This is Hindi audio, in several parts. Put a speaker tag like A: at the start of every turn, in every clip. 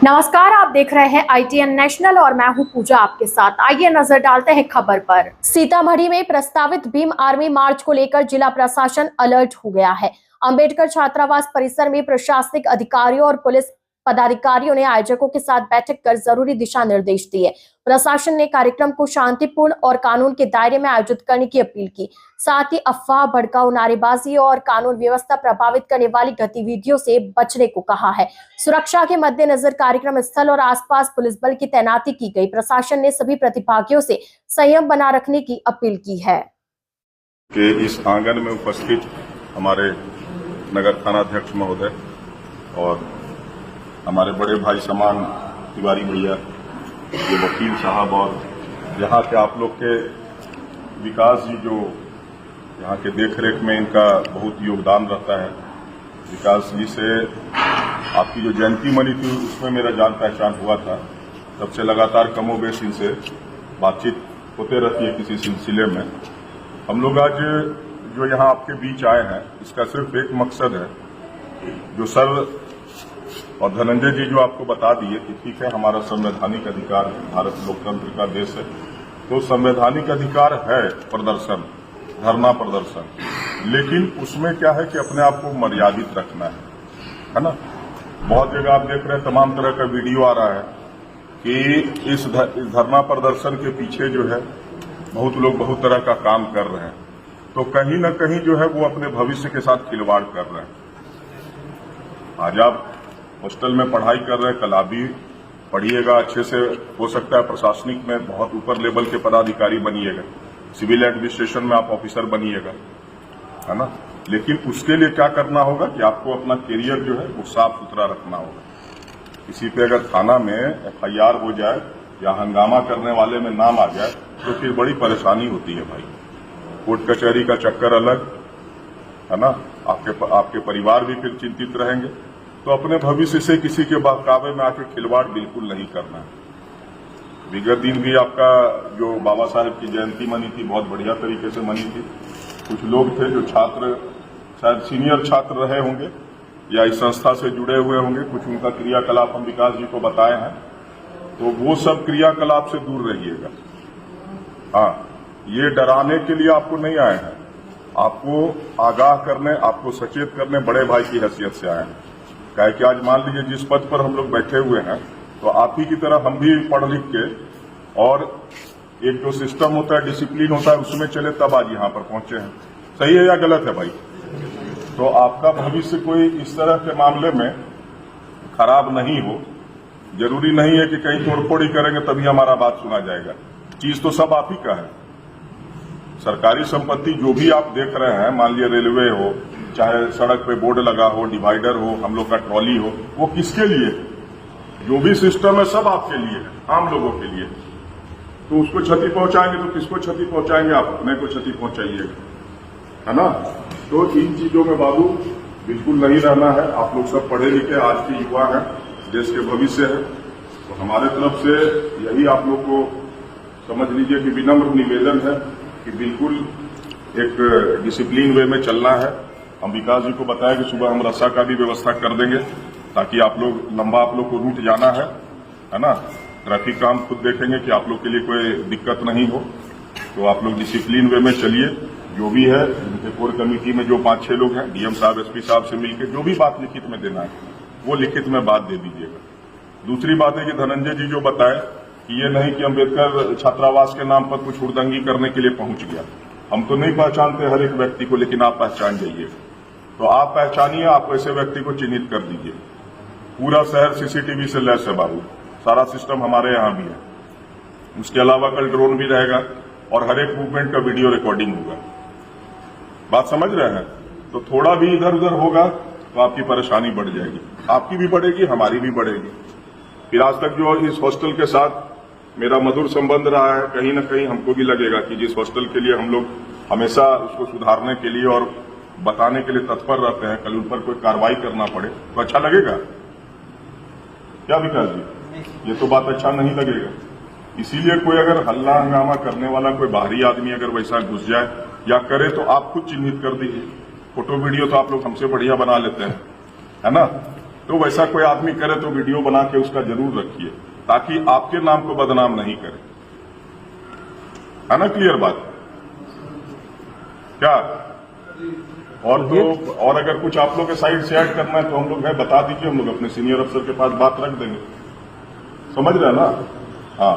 A: नमस्कार, आप देख रहे हैं ITN नेशनल और मैं हूं पूजा आपके साथ। आइए नजर डालते हैं खबर पर। सीतामढ़ी में प्रस्तावित भीम आर्मी मार्च को लेकर जिला प्रशासन अलर्ट हो गया है। अंबेडकर छात्रावास परिसर में प्रशासनिक अधिकारियों और पुलिस पदाधिकारियों ने आयोजकों के साथ बैठक कर जरूरी दिशा निर्देश दिए। प्रशासन ने कार्यक्रम को शांतिपूर्ण और कानून के दायरे में आयोजित करने की अपील की। साथ ही अफवाह, भड़काऊ, नारेबाजी और कानून व्यवस्था प्रभावित करने वाली गतिविधियों से बचने को कहा है। सुरक्षा के मद्देनजर कार्यक्रम स्थल और आसपास पुलिस बल की तैनाती की गई। प्रशासन ने सभी प्रतिभागियों से संयम बना रखने की अपील की है।
B: कि इस आंगन में उपस्थित हमारे नगर थानाध्यक्ष महोदय और हमारे बड़े भाई समान तिवारी भैया, ये वकील साहब और यहाँ के आप लोग के विकास जी, जो यहाँ के देखरेख में इनका बहुत योगदान रहता है। विकास जी से आपकी जो जयंती मनी थी उसमें मेरा जान पहचान हुआ था। तब से लगातार कमोबेश इनसे बातचीत होते रहती है किसी सिलसिले में। हम लोग आज जो यहाँ आपके बीच आए हैं, इसका सिर्फ एक मकसद है, जो सर और धनंजय जी जो आपको बता दिए कि ठीक है, हमारा संवैधानिक अधिकार, भारत लोकतंत्र का देश है, तो संवैधानिक अधिकार है प्रदर्शन, धरना प्रदर्शन, लेकिन उसमें क्या है कि अपने आप को मर्यादित रखना है ना। बहुत जगह आप देख रहे हैं तमाम तरह का वीडियो आ रहा है कि इस धरना प्रदर्शन के पीछे जो है बहुत लोग बहुत तरह का काम कर रहे हैं, तो कहीं न कहीं जो है वो अपने भविष्य के साथ खिलवाड़ कर रहे हैं। आज आप हॉस्टल में पढ़ाई कर रहे हैं, कल आप भी पढ़िएगा अच्छे से, हो सकता है प्रशासनिक में बहुत ऊपर लेवल के पदाधिकारी बनिएगा, सिविल एडमिनिस्ट्रेशन में आप ऑफिसर बनिएगा, है ना। लेकिन उसके लिए क्या करना होगा कि आपको अपना करियर जो है वो साफ सुथरा रखना होगा। किसी पे अगर थाना में FIR हो जाए या हंगामा करने वाले में नाम आ जाए तो फिर बड़ी परेशानी होती है भाई। कोर्ट कचहरी का चक्कर अलग, है ना, आपके परिवार भी फिर चिंतित रहेंगे। तो अपने भविष्य से किसी के बहकावे में आके खिलवाड़ बिल्कुल नहीं करना है। विगत दिन भी आपका जो बाबा साहेब की जयंती मनी थी, बहुत बढ़िया तरीके से मनी थी। कुछ लोग थे जो छात्र, शायद सीनियर छात्र रहे होंगे या इस संस्था से जुड़े हुए होंगे, कुछ उनका क्रियाकलाप हम विकास जी को बताए हैं, तो वो सब क्रियाकलाप से दूर रहिएगा। हाँ, ये डराने के लिए आपको नहीं आए हैं, आपको आगाह करने, आपको सचेत करने बड़े भाई की हैसियत से आए हैं। क्या कि आज मान लीजिए जिस पद पर हम लोग बैठे हुए हैं, तो आप ही की तरह हम भी पढ़ लिख के और एक जो सिस्टम होता है, डिसिप्लिन होता है, उसमें चले तब आज यहाँ पर पहुंचे हैं। सही है या गलत है भाई? तो आपका भविष्य कोई इस तरह के मामले में खराब नहीं हो। जरूरी नहीं है कि कहीं तोड़फोड़ी करेंगे तभी हमारा बात सुना जाएगा। चीज तो सब आप ही का है। सरकारी संपत्ति जो भी आप देख रहे हैं, मान लिया रेलवे हो, चाहे सड़क पे बोर्ड लगा हो, डिवाइडर हो, हम लोग का ट्रॉली हो, वो किसके लिए? जो भी सिस्टम है सब आपके लिए है, आम लोगों के लिए। तो उसको क्षति पहुंचाएंगे तो किसको क्षति पहुंचाएंगे? आप अपने को क्षति पहुंचाइएगा, है ना। तो इन चीजों में बाबू बिल्कुल नहीं रहना है। आप लोग सब पढ़े लिखे आज के युवा हैं, देश के भविष्य है। तो हमारे तरफ से यही आप लोग को समझ लीजिए कि विनम्र निवेदन है कि बिल्कुल एक डिसिप्लिन वे में चलना है। हम विकास जी को बताया कि सुबह हम रस्सा का भी व्यवस्था कर देंगे, ताकि आप लोग लंबा, आप लोग को रूट जाना है ना। ट्रैफिक का हम खुद देखेंगे कि आप लोग के लिए कोई दिक्कत नहीं हो। तो आप लोग डिसिप्लिन वे में चलिए। जो भी है, उनके कोर कमेटी में जो 5-6 लोग हैं, DM साहब, SP साहब से मिलकर जो भी बात लिखित में देना है वो लिखित में बात दे दीजिएगा। दूसरी बात है कि धनंजय जी जो बताए कि ये नहीं कि अम्बेडकर छात्रावास के नाम पर कुछ हुड़दंगी करने के लिए पहुंच गया। हम तो नहीं पहचानते हर एक व्यक्ति को, लेकिन आप पहचान जाइए। तो आप पहचानिए, आप ऐसे व्यक्ति को चिन्हित कर दीजिए। पूरा शहर CCTV से लैस है बाबू, सारा सिस्टम हमारे यहाँ भी है। उसके अलावा कल ड्रोन भी रहेगा और हर एक मूवमेंट का वीडियो रिकॉर्डिंग होगा। बात समझ रहे हैं? तो थोड़ा भी इधर उधर होगा तो आपकी परेशानी बढ़ जाएगी, आपकी भी बढ़ेगी, हमारी भी बढ़ेगी। फिर आज तक जो इस हॉस्टल के साथ मेरा मधुर संबंध रहा है, कहीं ना कहीं हमको भी लगेगा कि जिस हॉस्टल के लिए हम लोग हमेशा उसको सुधारने के लिए और बताने के लिए तत्पर रहते हैं, कल उन पर कोई कार्रवाई करना पड़े तो अच्छा लगेगा क्या विकास जी? ये तो बात अच्छा नहीं लगेगा। इसीलिए कोई अगर हल्ला हंगामा करने वाला कोई बाहरी आदमी अगर वैसा घुस जाए या करे तो आप खुद चिन्हित कर दीजिए। फोटो वीडियो तो आप लोग हमसे बढ़िया बना लेते हैं, है ना। तो वैसा कोई आदमी करे तो वीडियो बना के उसका जरूर रखिए, ताकि आपके नाम को बदनाम नहीं करे। है ना क्लियर बात? क्या और अगर कुछ आप लोग के साइड से ऐड करना है तो हम लोग है बता दीजिए, हम लोग अपने सीनियर अफसर के पास बात रख देंगे। समझ रहे हैं ना? हाँ,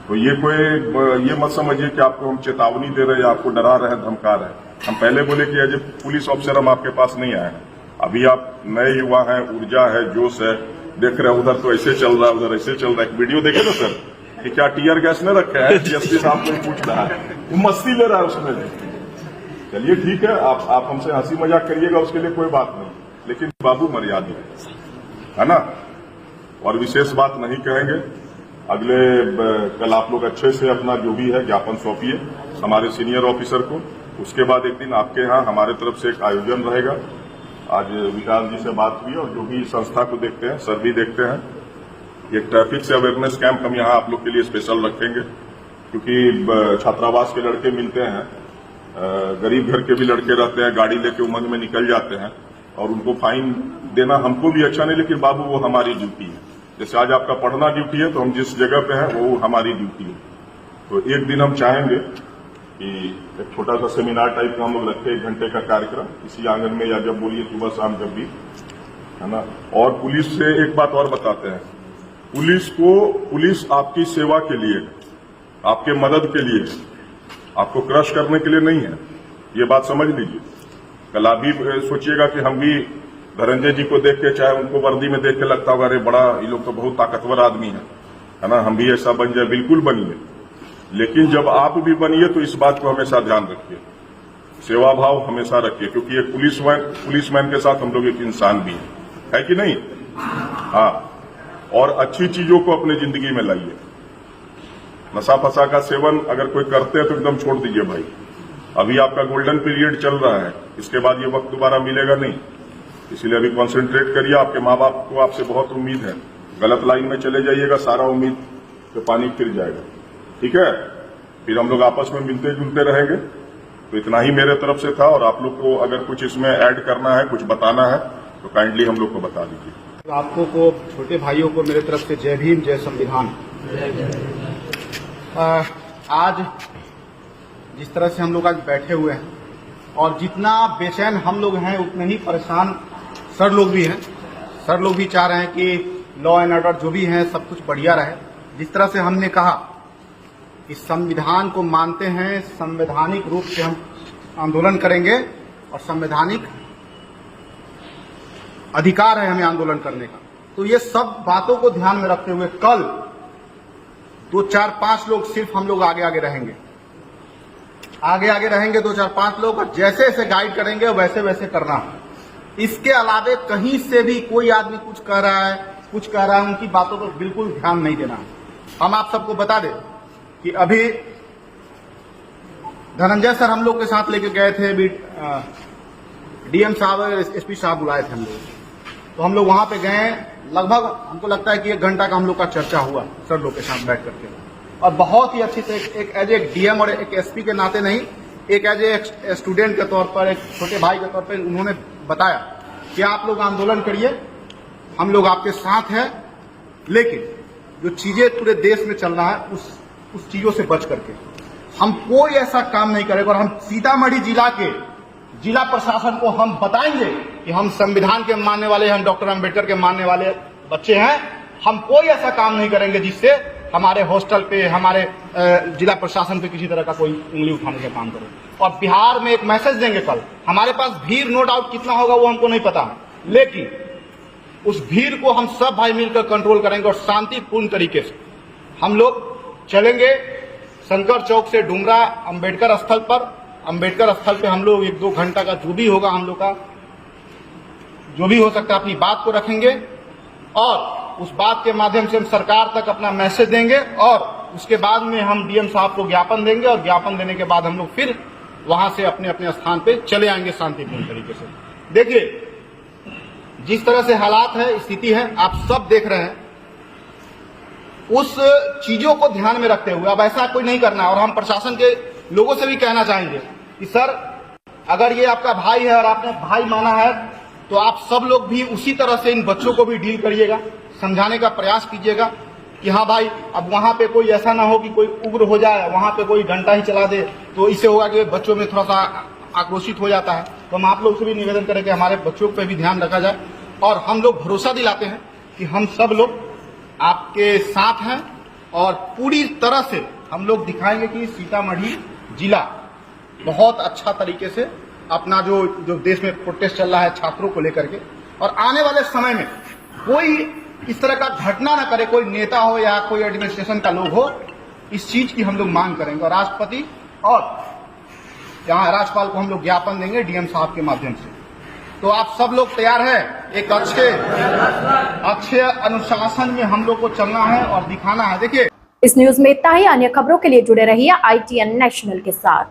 B: तो ये मत समझिए कि आपको हम चेतावनी दे रहे हैं या आपको डरा रहे हैं, धमका रहे हैं। हम पहले बोले कि एज ए पुलिस ऑफिसर हम आपके पास नहीं आए हैं। अभी आप नए युवा हैं, ऊर्जा है, जोश है, देख रहे हैं उधर तो ऐसे चल रहा है, उधर ऐसे चल रहा है। एक वीडियो देखे ना सर कि क्या टीयर गैस ने रखा है, डीएसपी साहब को पूछ रहा है, वो मस्ती ले रहा है उसमें। चलिए ठीक है, आप हमसे हंसी मजाक करिएगा, उसके लिए कोई बात नहीं, लेकिन बाबू मर्यादित है ना। और विशेष बात नहीं कहेंगे। अगले कल आप लोग अच्छे से अपना जो भी है ज्ञापन सौंपिए हमारे सीनियर ऑफिसर को। उसके बाद एक दिन आपके यहाँ हमारे तरफ से एक आयोजन रहेगा। आज विकास जी से बात हुई और जो भी संस्था को देखते हैं, सर भी देखते हैं, एक ट्रैफिक से अवेयरनेस कैंप हम यहाँ आप लोग के लिए स्पेशल रखेंगे, क्योंकि छात्रावास के लड़के मिलते हैं, गरीब घर के भी लड़के रहते हैं, गाड़ी लेके उमंग में निकल जाते हैं और उनको फाइन देना हमको भी अच्छा नहीं, लेकिन बाबू वो हमारी ड्यूटी है। जैसे आज आपका पढ़ना ड्यूटी है, तो हम जिस जगह पे हैं वो हमारी ड्यूटी है। तो एक दिन हम चाहेंगे कि एक छोटा सा सेमिनार टाइप का हम लोग रखें, 1 घंटे का कार्यक्रम इसी आंगन में, या जब बोलिए सुबह शाम जब भी, है ना। और पुलिस से एक बात और बताते हैं, पुलिस आपकी सेवा के लिए, आपके मदद के लिए, आपको क्रश करने के लिए नहीं है। ये बात समझ लीजिए। कल आप भी सोचिएगा कि हम भी धनंजय जी को देख के, चाहे उनको वर्दी में देख के लगता होगा अरे बड़ा ये लोग तो बहुत ताकतवर आदमी है ना, हम भी ऐसा बन जाए। बिल्कुल बनिए, लेकिन जब आप भी बनिए तो इस बात को हमेशा ध्यान रखिए, सेवा भाव हमेशा रखिए, क्योंकि एक पुलिसमैन के साथ हम लोग एक इंसान भी है कि नहीं? हाँ, और अच्छी चीजों को अपने जिंदगी में लाइए। नशा फसा का सेवन अगर कोई करते हैं तो एकदम छोड़ दीजिए भाई। अभी आपका गोल्डन पीरियड चल रहा है, इसके बाद ये वक्त दोबारा मिलेगा नहीं, इसीलिए अभी कंसंट्रेट करिए। आपके माँ बाप को आपसे बहुत उम्मीद है, गलत लाइन में चले जाइएगा, सारा उम्मीद पे पानी फिर जाएगा। ठीक है, फिर हम लोग आपस में मिलते जुलते रहेंगे। तो इतना ही मेरे तरफ से था, और आप लोग को अगर कुछ इसमें ऐड करना है, कुछ बताना है तो काइंडली हम लोग को बता दीजिए।
C: आपको को छोटे भाइयों को मेरे तरफ से जय भीम, जय संविधान। आज जिस तरह से हम लोग आज बैठे हुए हैं, और जितना बेचैन हम लोग हैं उतने ही परेशान सर लोग भी हैं। सर लोग भी चाह रहे हैं कि लॉ एंड ऑर्डर जो भी है सब कुछ बढ़िया रहे। जिस तरह से हमने कहा कि संविधान को मानते हैं, संवैधानिक रूप से हम आंदोलन करेंगे, और संवैधानिक अधिकार है हमें आंदोलन करने का। तो ये सब बातों को ध्यान में रखते हुए कल 2, 4, 5 लोग सिर्फ हम लोग आगे आगे रहेंगे, 2, 4, 5 लोग, और जैसे जैसे गाइड करेंगे वैसे वैसे करना। इसके अलावे कहीं से भी कोई आदमी कुछ कह रहा है, उनकी बातों पर बिल्कुल ध्यान नहीं देना। हम आप सबको बता दें कि अभी धनंजय सर हम लोग के साथ लेके गए थे, डीएम साहब और एसपी साहब बुलाए थे हम लोग, तो हम लोग वहां पे गए। लगभग हमको लगता है कि 1 घंटा का हम लोग का चर्चा हुआ सर लोग के साथ बैठ करके, और बहुत ही अच्छी से एक एज ए डीएम और एक एसपी के नाते नहीं, एक एज ए स्टूडेंट के तौर पर, एक छोटे भाई के तौर पर उन्होंने बताया कि आप लोग आंदोलन करिए, हम लोग आपके साथ हैं, लेकिन जो चीजें पूरे देश में चल रहा है उस चीजों से बच करके हम कोई ऐसा काम नहीं करेंगे। और हम सीतामढ़ी जिला के जिला प्रशासन को हम बताएंगे कि हम संविधान के मानने वाले, हम डॉक्टर अम्बेडकर के मानने वाले बच्चे हैं। हम कोई ऐसा काम नहीं करेंगे जिससे हमारे हॉस्टल पे, हमारे जिला प्रशासन पे किसी तरह का कोई उंगली उठाने का काम करे। और बिहार में एक मैसेज देंगे कल। हमारे पास भीड़ नो डाउट कितना होगा वो हमको नहीं पता, लेकिन उस भीड़ को हम सब भाई मिलकर कंट्रोल करेंगे, और शांतिपूर्ण तरीके से हम लोग चलेंगे। शंकर चौक से डुमरा अम्बेडकर स्थल पर, अम्बेडकर स्थल पे हम लोग 1-2 घंटा का जो भी होगा, हम लोग का जो भी हो सकता है अपनी बात को रखेंगे, और उस बात के माध्यम से हम सरकार तक अपना मैसेज देंगे, और उसके बाद में हम डीएम साहब को ज्ञापन देंगे, और ज्ञापन देने के बाद हम लोग फिर वहां से अपने अपने स्थान पे चले आएंगे शांतिपूर्ण तरीके से। देखिए जिस तरह से हालात है, स्थिति है, आप सब देख रहे हैं, उस चीजों को ध्यान में रखते हुए अब ऐसा कोई नहीं करना है। और हम प्रशासन के लोगों से भी कहना चाहेंगे कि सर, अगर ये आपका भाई है और आपने भाई माना है तो आप सब लोग भी उसी तरह से इन बच्चों को भी डील करिएगा, समझाने का प्रयास कीजिएगा कि हाँ भाई, अब वहां पे कोई ऐसा ना हो कि कोई उग्र हो जाए, वहां पे कोई डंडा ही चला दे, तो इससे होगा कि बच्चों में थोड़ा सा आक्रोशित हो जाता है। तो हम आप लोग से भी निवेदन करें कि हमारे बच्चों पे भी ध्यान रखा जाए, और हम लोग भरोसा दिलाते हैं कि हम सब लोग आपके साथ हैं, और पूरी तरह से हम लोग दिखाएंगे कि सीतामढ़ी जिला बहुत अच्छा तरीके से अपना जो देश में प्रोटेस्ट चल रहा है छात्रों को लेकर के, और आने वाले समय में कोई इस तरह का घटना न करे, कोई नेता हो या कोई एडमिनिस्ट्रेशन का लोग हो, इस चीज की हम लोग मांग करेंगे। और राष्ट्रपति और यहाँ राज्यपाल को हम लोग ज्ञापन देंगे डीएम साहब के माध्यम से। तो आप सब लोग तैयार हैं? एक अच्छे अनुशासन में हम लोग को चलना है और दिखाना है। देखिए,
A: इस न्यूज में इतना ही। अन्य खबरों के लिए जुड़े रहिए ITN नेशनल के साथ।